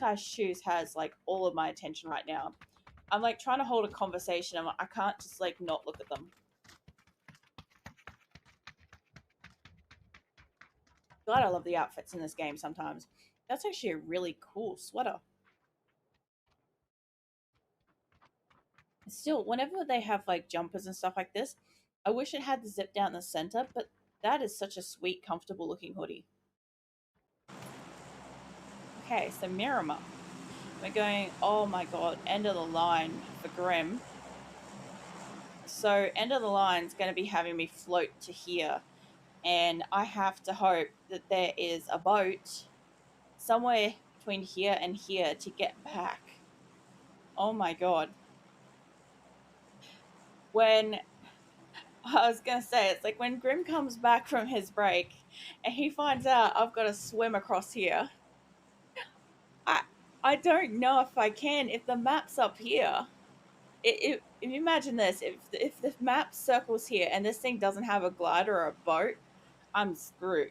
guy's shoes has like all of my attention right now. I'm like trying to hold a conversation. I can't just like not look at them. God, I love the outfits in this game sometimes. That's actually a really cool sweater. Still, whenever they have like jumpers and stuff like this, I wish it had the zip down the center, but that is such a sweet, comfortable looking hoodie. Okay, so Miramar. We're going, oh my god, end of the line for Grim. So, end of the line is going to be having me float to here. And I have to hope that there is a boat somewhere between here and here to get back. Oh my god. When I was gonna say, it's like when Grim comes back from his break and he finds out I've got to swim across here. I don't know if I can. If the map's up here, if you imagine this, if the map circles here and this thing doesn't have a glider or a boat, I'm screwed.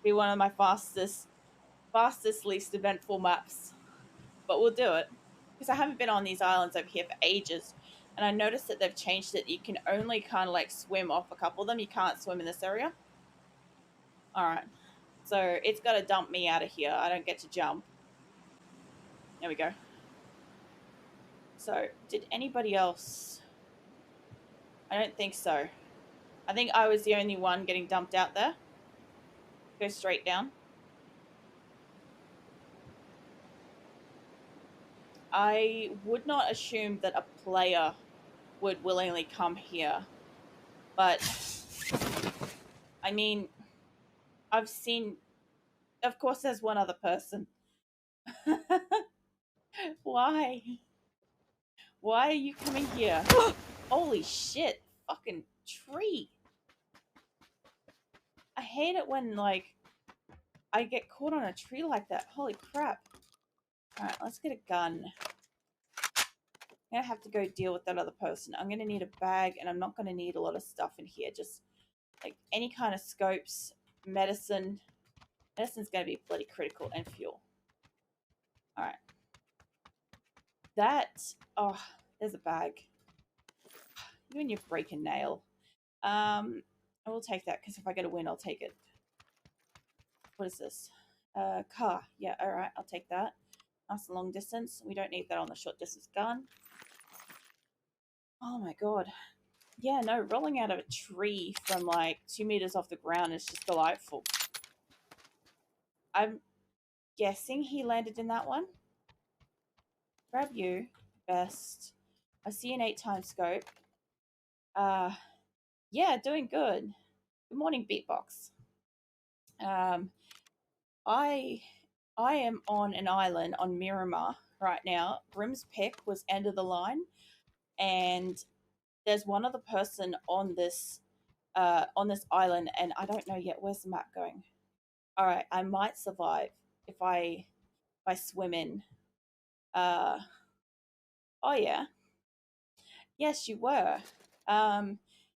Be one of my fastest, least eventful maps, but we'll do it because I haven't been on these islands over here for ages. And I noticed that they've changed it. You can only kind of like swim off a couple of them. You can't swim in this area. All right. So it's got to dump me out of here. I don't get to jump. There we go. So did anybody else? I don't think so. I think I was the only one getting dumped out there. Go straight down. I would not assume that a player would willingly come here. But, I mean, I've seen... Of course there's one other person. Why? Why are you coming here? Holy shit. Fucking tree. I hate it when, like, I get caught on a tree like that. Holy crap. Alright, let's get a gun. I'm gonna have to go deal with that other person. I'm gonna need a bag, and I'm not gonna need a lot of stuff in here. Just, like, any kind of scopes, medicine. Medicine's gonna be bloody critical, and fuel. Alright. That... Oh, there's a bag. You and your break a nail. I will take that, because if I get a win, I'll take it. What is this? Car. Yeah, alright, I'll take that. Nice long distance. We don't need that on the short distance gun. Oh my god. Yeah, no, rolling out of a tree from like 2 meters off the ground is just delightful. I'm guessing he landed in that one. Grab you. Best. I see an 8x scope. Yeah, doing good. Good morning, Beatbox. I am on an island on Miramar right now. Grim's pick was end of the line, and there's one other person on this island, and I don't know yet. Where's the map going? All right, I might survive if I swim in. Oh yeah, yes, you were.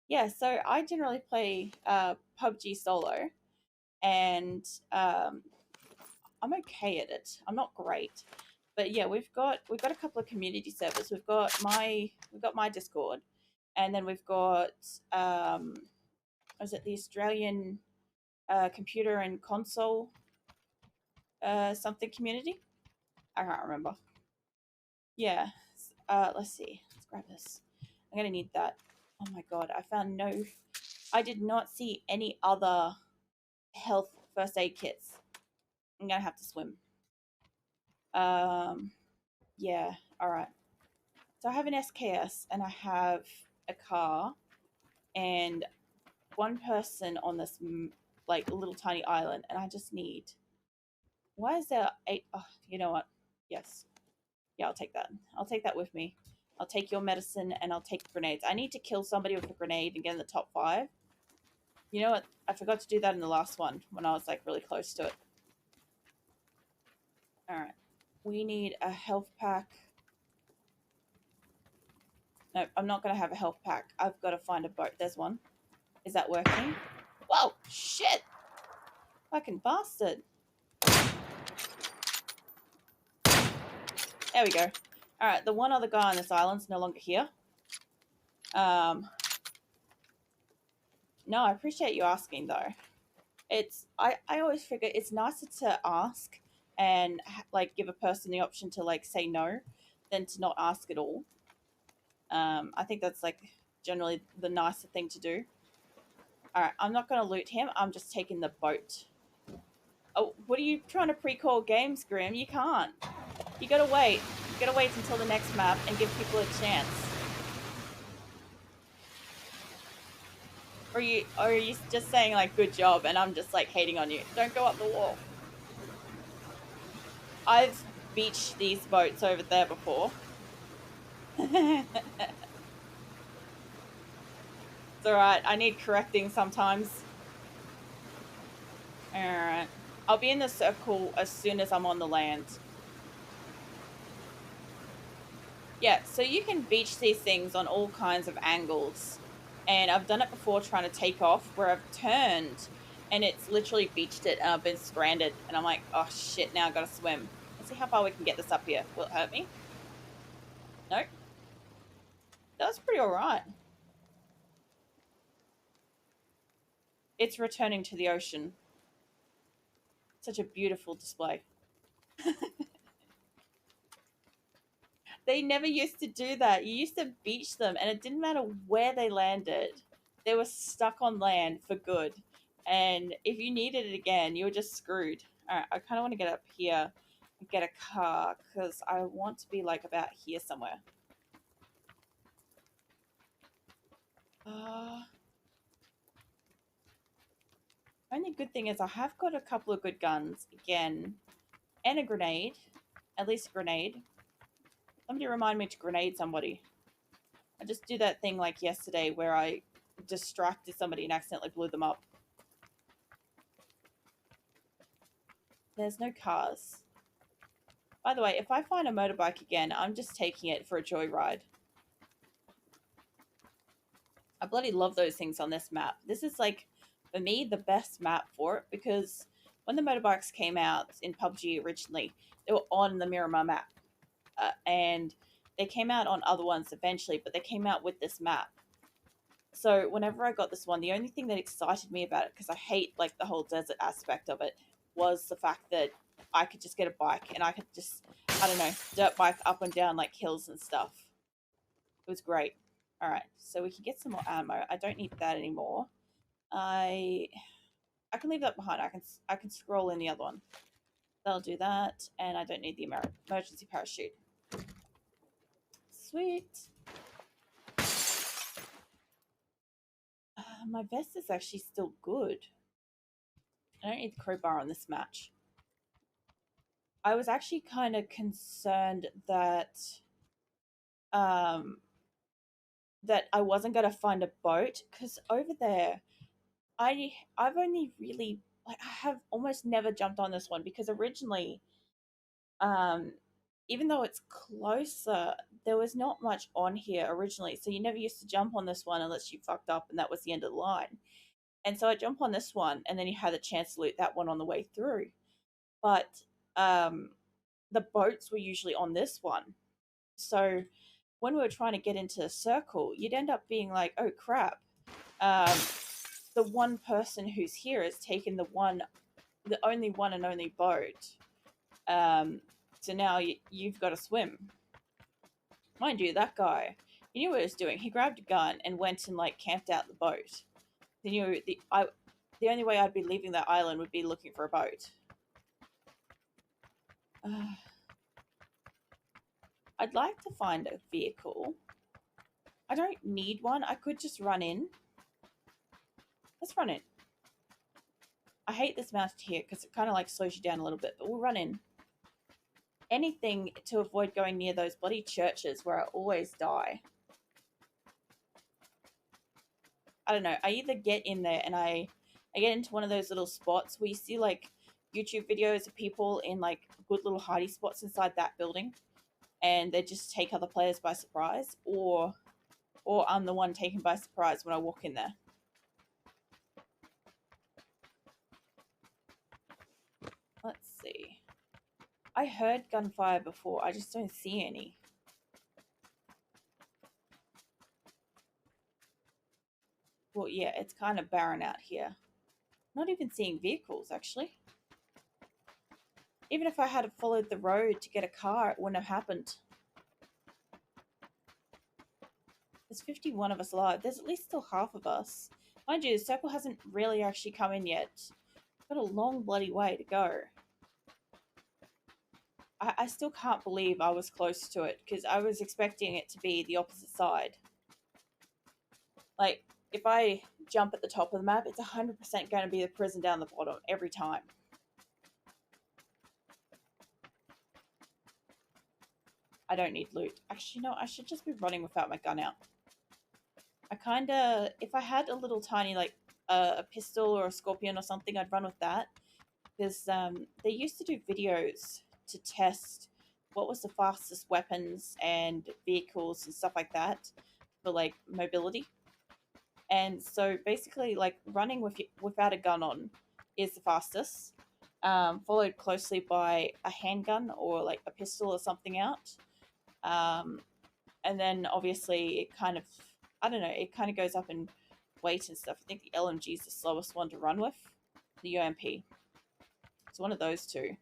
Yeah. So I generally play PUBG solo, and I'm okay at it. I'm not great, but yeah, we've got a couple of community servers. We've got my Discord, and then we've got was it the Australian computer and console something community? I can't remember. Yeah. Let's see. Let's grab this. I'm gonna need that. Oh my god, I did not see any other health first aid kits. I'm gonna have to swim. Yeah, alright. So I have an SKS and I have a car and one person on this like little tiny island, and I just need... Why is there 8? Oh, you know what? Yes. Yeah, I'll take that. I'll take that with me. I'll take your medicine and I'll take grenades. I need to kill somebody with a grenade and get in the top 5. You know what? I forgot to do that in the last one when I was like really close to it. Alright. We need a health pack. No, I'm not going to have a health pack. I've got to find a boat. There's one. Is that working? Whoa! Shit! Fucking bastard. There we go. Alright, the one other guy on this island's no longer here. No, I appreciate you asking though. I always figure it's nicer to ask and like give a person the option to like say no than to not ask at all. I think that's like generally the nicer thing to do. Alright, I'm not gonna loot him, I'm just taking the boat. Oh, what are you trying to pre-call games, Grim? You can't. You gotta wait. You gotta wait until the next map and give people a chance. Or are you just saying like good job and I'm just like hating on you? Don't go up the wall. I've beached these boats over there before. It's alright, I need correcting sometimes. Alright. I'll be in the circle as soon as I'm on the land. Yeah, so you can beach these things on all kinds of angles. And I've done it before trying to take off where I've turned and it's literally beached it and I've been stranded. And I'm like, oh shit, now I've got to swim. Let's see how far we can get this up here. Will it hurt me? Nope. That was pretty alright. It's returning to the ocean. Such a beautiful display. They never used to do that. You used to beach them, and it didn't matter where they landed. They were stuck on land for good. And if you needed it again, you were just screwed. All right, I kind of want to get up here and get a car because I want to be like about here somewhere. Only good thing is I have got a couple of good guns again and a grenade. At least a grenade. Somebody remind me to grenade somebody. I just do that thing like yesterday where I distracted somebody and accidentally blew them up. There's no cars. By the way, if I find a motorbike again, I'm just taking it for a joyride. I bloody love those things on this map. This is like, for me, the best map for it because when the motorbikes came out in PUBG originally, they were on the Miramar map. And they came out on other ones eventually, but they came out with this map. So whenever I got this one, the only thing that excited me about it, because I hate like the whole desert aspect of it, was the fact that I could just get a bike and I could just, I don't know, dirt bike up and down like hills and stuff. It was great. All right, so we can get some more ammo. I don't need that anymore. I can leave that behind. I can scroll in the other one. That'll do that, and I don't need the emergency parachute. Sweet. My vest is actually still good. I don't need the crowbar on this match. I was actually kind of concerned that that I wasn't going to find a boat because over there I've only really like I have almost never jumped on this one because originally um even though it's closer there was not much on here originally, so you never used to jump on this one unless you fucked up and that was the end of the line. And so I jump on this one and then you had a chance to loot that one on the way through. But um the boats were usually on this one. So when we were trying to get into a circle, you'd end up being like, oh crap, um, the one person who's here has taken the only one and only boat. So now you've got to swim. Mind you, that guy, he knew what he was doing. He grabbed a gun and went and like camped out the boat. He knew the only way I'd be leaving that island would be looking for a boat. I'd like to find a vehicle. I don't need one. I could just run in. Let's run in. I hate this mount here because it kind of like slows you down a little bit, but we'll run in. Anything to avoid going near those bloody churches where I always die. I don't know. I either get in there and I get into one of those little spots where you see like YouTube videos of people in like good little hidey spots inside that building and they just take other players by surprise, or I'm the one taken by surprise when I walk in there. Let's see. I heard gunfire before. I just don't see any. Well, yeah, it's kind of barren out here. Not even seeing vehicles, actually. Even if I had followed the road to get a car, it wouldn't have happened. There's 51 of us alive. There's at least still half of us. Mind you, the circle hasn't really actually come in yet. Got a long bloody way to go. I still can't believe I was close to it because I was expecting it to be the opposite side. Like, if I jump at the top of the map, it's 100% going to be the prison down the bottom every time. I don't need loot. Actually, no, I should just be running without my gun out. I kind of, if I had a little tiny, like, a pistol or a scorpion or something, I'd run with that. Because they used to do videos to test what was the fastest weapons and vehicles and stuff like that for, like, mobility. And so basically, like, running without a gun on is the fastest, followed closely by a handgun or like a pistol or something out. Um, and then obviously it kind of, I don't know, it kind of goes up in weight and stuff. I think the LMG is the slowest one to run with, the UMP. It's one of those two.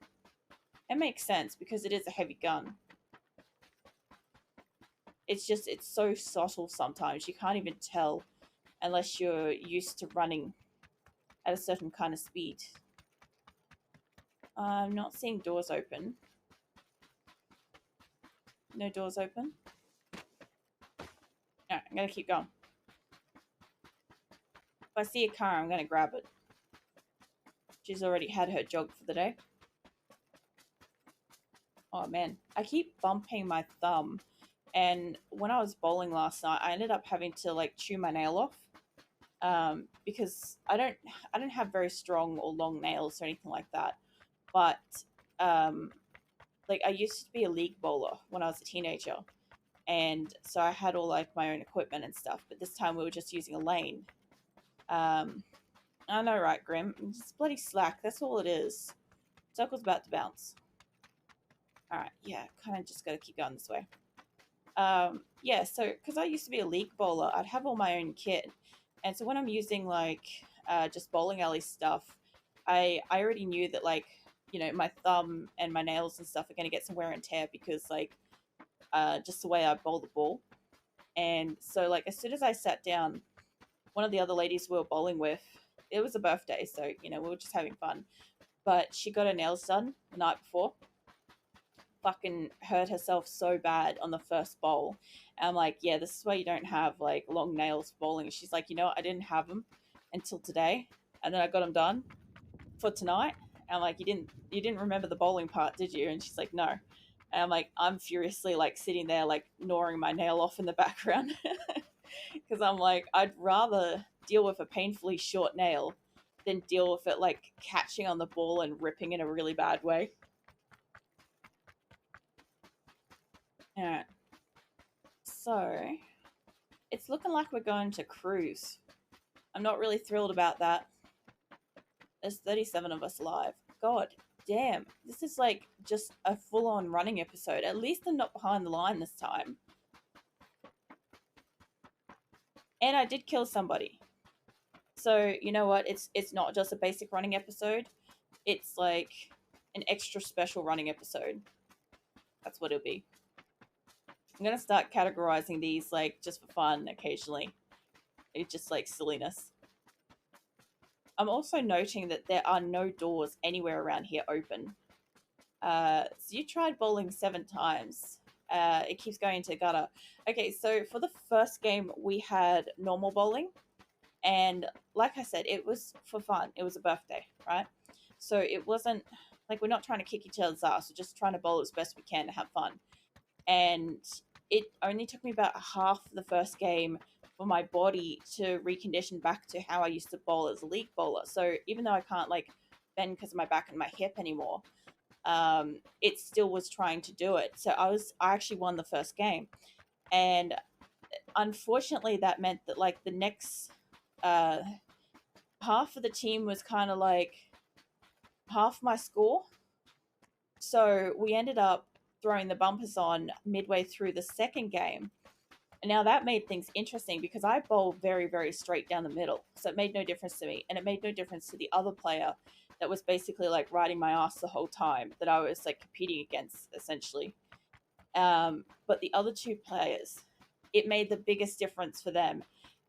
It makes sense because it is a heavy gun. It's just, it's so subtle sometimes. You can't even tell unless you're used to running at a certain kind of speed. I'm not seeing doors open. No doors open. Alright, I'm gonna keep going. If I see a car, I'm gonna grab it. She's already had her jog for the day. Oh man, I keep bumping my thumb. And when I was bowling last night, I ended up having to like chew my nail off. Because I don't have very strong or long nails or anything like that. But um, like I used to be a league bowler when I was a teenager, and so I had all like my own equipment and stuff. But this time we were just using a lane. Um, I know, right, Grim? It's bloody slack. That's all it is. Circle's about to bounce. All right, yeah, kind of just got to keep going this way. Yeah, so because I used to be a league bowler, I'd have all my own kit, and so when I'm using like just bowling alley stuff, I already knew that like my thumb and my nails and stuff are going to get some wear and tear because like just the way I bowl the ball. And so like as soon as I sat down, one of the other ladies we were bowling with, it was a birthday, so we were just having fun. But she got her nails done the night before. Fucking hurt herself so bad on the first bowl. And I'm like, yeah, this is why you don't have like long nails bowling. She's like, I didn't have them until today, and then I got them done for tonight. And I'm like, you didn't remember the bowling part, did you? And she's like, no. And I'm like, I'm furiously like sitting there like gnawing my nail off in the background because I'm like, I'd rather deal with a painfully short nail than deal with it like catching on the ball and ripping in a really bad way. Alright. So it's looking like we're going to cruise. I'm not really thrilled about that. There's 37 of us alive. God damn. This is like just a full on running episode. At least I'm not behind the line this time. And I did kill somebody. So you know what? It's not just a basic running episode. It's like an extra special running episode. That's what it'll be. I'm gonna start categorizing these like just for fun occasionally. It's just like silliness. I'm also noting that there are no doors anywhere around here open. So you tried bowling 7 times. It keeps going to gutter. Okay, so for the first game we had normal bowling, and like I said, it was for fun. It was a birthday, right? So it wasn't like we're not trying to kick each other's ass. We're just trying to bowl as best we can to have fun. And it only took me about half the first game for my body to recondition back to how I used to bowl as a league bowler. So even though I can't like bend because of my back and my hip anymore, it still was trying to do it. So I actually won the first game, and unfortunately that meant that like the next uh, half of the team was kind of like half my score. So we ended up throwing the bumpers on midway through the second game. And now that made things interesting because I bowl very, very straight down the middle. So it made no difference to me. And it made no difference to the other player that was basically like riding my ass the whole time that I was like competing against, essentially. But the other two players, it made the biggest difference for them.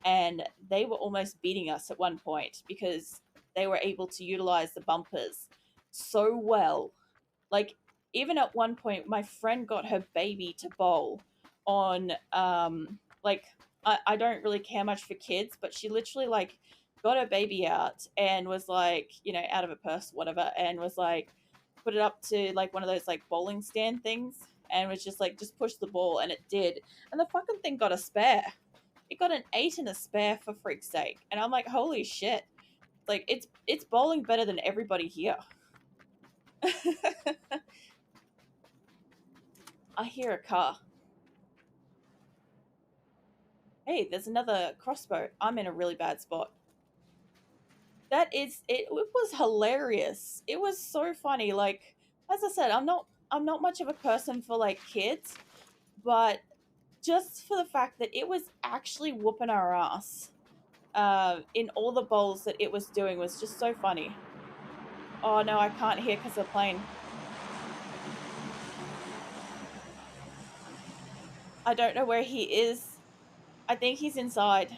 And they were almost beating us at one point because they were able to utilize the bumpers so well. Like, even at one point, my friend got her baby to bowl on, like, I don't really care much for kids, but she literally, like, got her baby out and was like, out of a purse, whatever, and was like, put it up to like one of those like bowling stand things and was just like, just push the ball, and it did. And the fucking thing got a spare. It got an 8 and a spare, for freak's sake. And I'm like, holy shit. Like, it's bowling better than everybody here. I hear a car. Hey, there's another crossbow. I'm in a really bad spot. It was hilarious. It was so funny. Like, as I said, I'm not much of a person for like kids, but just for the fact that it was actually whooping our ass in all the bowls that it was doing was just so funny. Oh no, I can't hear because of the plane. I don't know where he is. I think he's inside.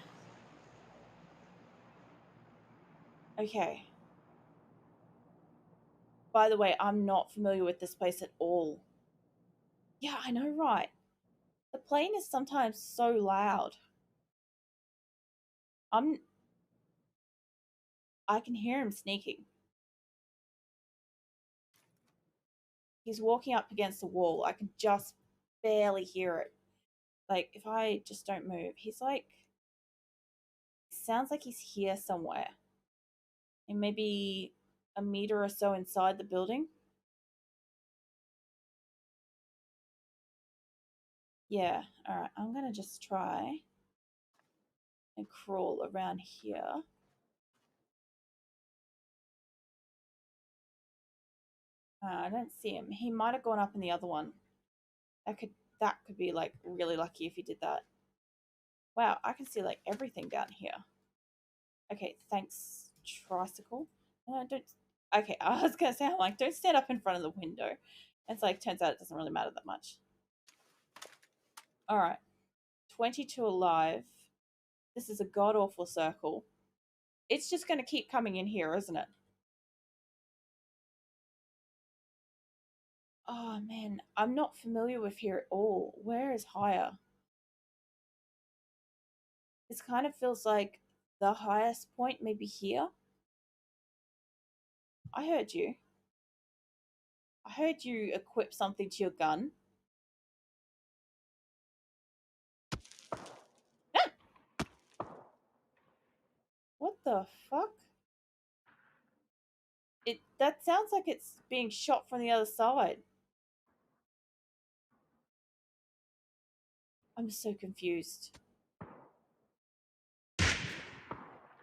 Okay. By the way, I'm not familiar with this place at all. Yeah, I know, right? The plane is sometimes so loud. I'm I can hear him sneaking. He's walking up against the wall. I can just barely hear it. Like, if I just don't move, he's like, sounds like he's here somewhere. And maybe a meter or so inside the building. Yeah, alright. I'm gonna just try and crawl around here. I don't see him. He might have gone up in the other one. That could that could be like really lucky if he did that. Wow, I can see like everything down here. Okay, thanks, tricycle. Don't. Okay, I was gonna say, I'm like, don't stand up in front of the window. It's like, turns out it doesn't really matter that much. All right, 22 alive. This is a god awful circle. It's just gonna keep coming in here, isn't it? Oh man, I'm not familiar with here at all. Where is higher? This kind of feels like the highest point, maybe here. I heard you. I heard you equip something to your gun. Ah! What the fuck? That sounds like it's being shot from the other side. I'm so confused.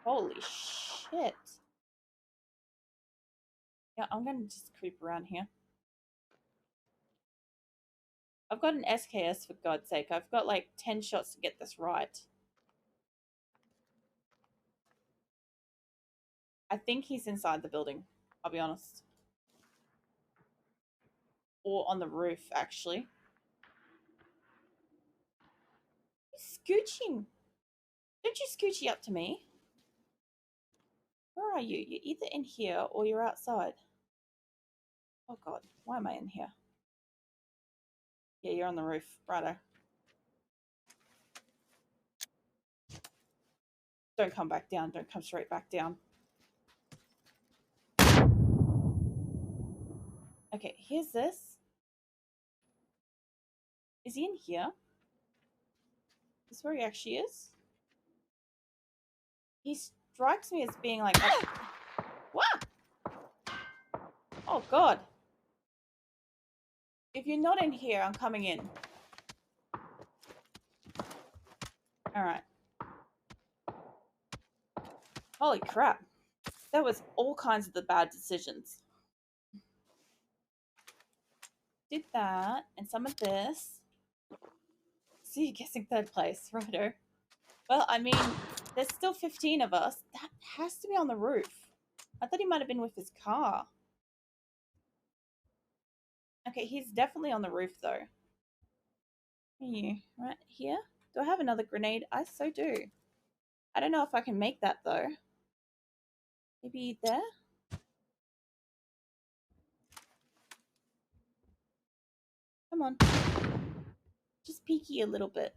Holy shit. Yeah, I'm gonna just creep around here. I've got an SKS, for God's sake. I've got like 10 shots to get this right. I think he's inside the building, I'll be honest. Or on the roof, actually. He's scooching. Don't you scoochy up to me? Where are you? You're either in here or you're outside. Oh god, why am I in here? Yeah, you're on the roof. Righto. Don't come back down. Don't come straight back down. Okay, here's this. Is he in here? Is this where he actually is? He strikes me as being like... What? Oh god. If you're not in here, I'm coming in. Alright. Holy crap. That was all kinds of the bad decisions. Did that and some of this. So you're guessing third place, righto. Well, I mean, there's still 15 of us. That has to be on the roof. I thought he might have been with his car. Okay, he's definitely on the roof though. You right here? Do I have another grenade? I so do. I don't know if I can make that though. Maybe there? Come on. Just peeky a little bit.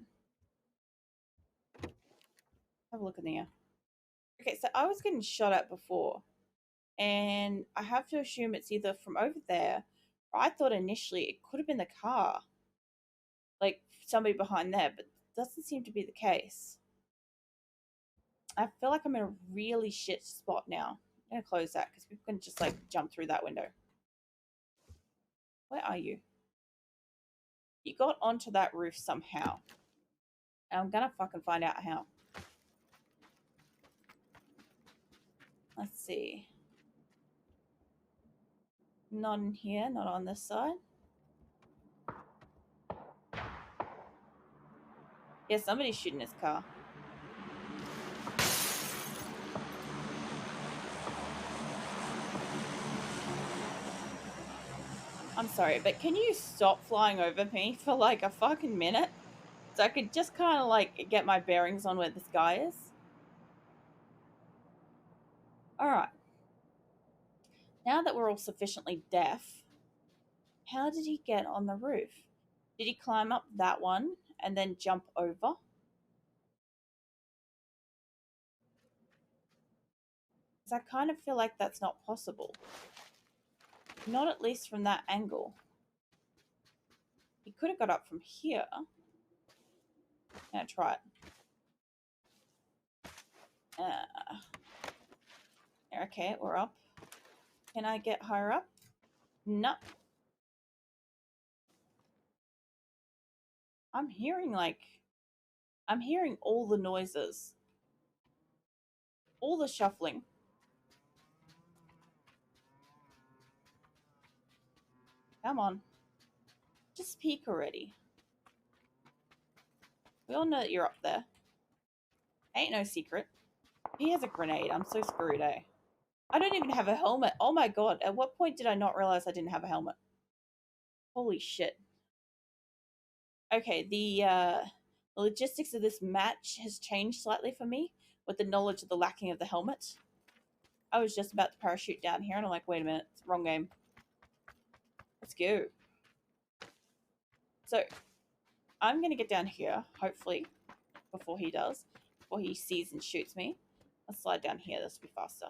Have a look in there. Okay, so I was getting shot at before. And I have to assume it's either from over there, or I thought initially it could have been the car. Like somebody behind there, but doesn't seem to be the case. I feel like I'm in a really shit spot now. I'm gonna close that because people can just like jump through that window. Where are you? You got onto that roof somehow. And I'm gonna fucking find out how. Let's see. Not in here, not on this side. Yeah, somebody's shooting his car. I'm sorry, but can you stop flying over me for like a fucking minute? So I could just kind of like get my bearings on where this guy is. Alright. Now that we're all sufficiently deaf, how did he get on the roof? Did he climb up that one and then jump over? Because I kind of feel like that's not possible. Not at least from that angle. He could have got up from here. Now try it. Okay, we're up. Can I get higher up? No. I'm hearing all the noises. All the shuffling. Come on. Just peek already. We all know that you're up there. Ain't no secret. He has a grenade. I'm so screwed, eh? I don't even have a helmet. Oh my god. At what point did I not realize I didn't have a helmet? Holy shit. Okay, the logistics of this match has changed slightly for me with the knowledge of the lacking of the helmet. I was just about to parachute down here and I'm like, wait a minute, it's the wrong game. Let's go. So, I'm going to get down here, hopefully, before he does. Before he sees and shoots me. Let's slide down here, this will be faster.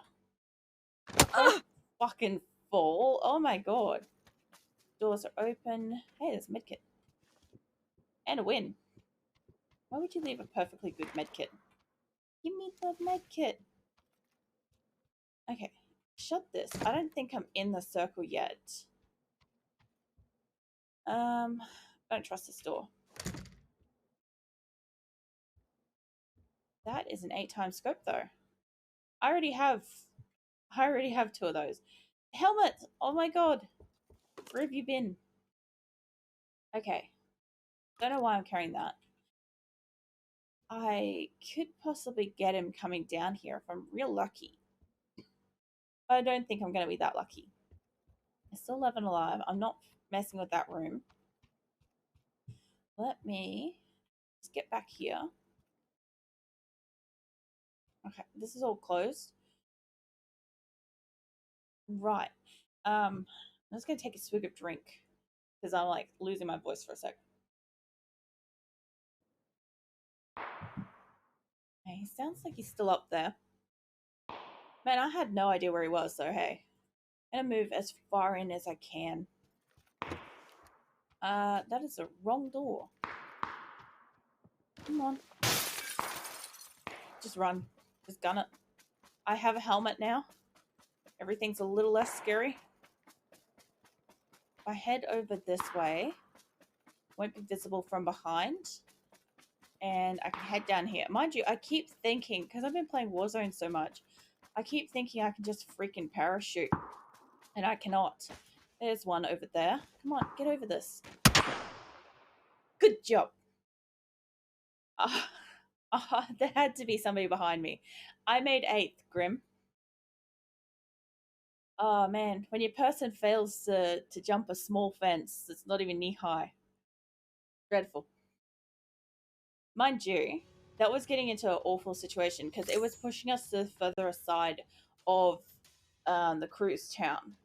Oh, fucking fall. Oh my god. Doors are open. Hey, there's a medkit. And a win. Why would you leave a perfectly good medkit? Give me the medkit. Okay. Shut this. I don't think I'm in the circle yet. Don't trust this door. That is an 8-time scope though. I already have 2 of those. Helmet! Oh my god. Where have you been? Okay. Don't know why I'm carrying that. I could possibly get him coming down here if I'm real lucky. But I don't think I'm going to be that lucky. I'm still 11 alive. I'm not messing with that room. Let me just get back here. Okay, this is all closed. Right. I'm just going to take a swig of drink because I'm like losing my voice for a sec. Okay, he sounds like he's still up there. Man, I had no idea where he was, so hey. I'm gonna move as far in as I can. That is the wrong door. Come on. Just run. Just gun it. I have a helmet now. Everything's a little less scary. If I head over this way, won't be visible from behind. And I can head down here. Mind you, I keep thinking, because I've been playing Warzone so much, I keep thinking I can just freaking parachute. And I cannot. There's one over there. Come on, get over this. Good job. There had to be somebody behind me. I made eighth, Grim. Oh man, when your person fails to jump a small fence that's not even knee high, dreadful. Mind you, that was getting into an awful situation because it was pushing us to the further side of the cruise town.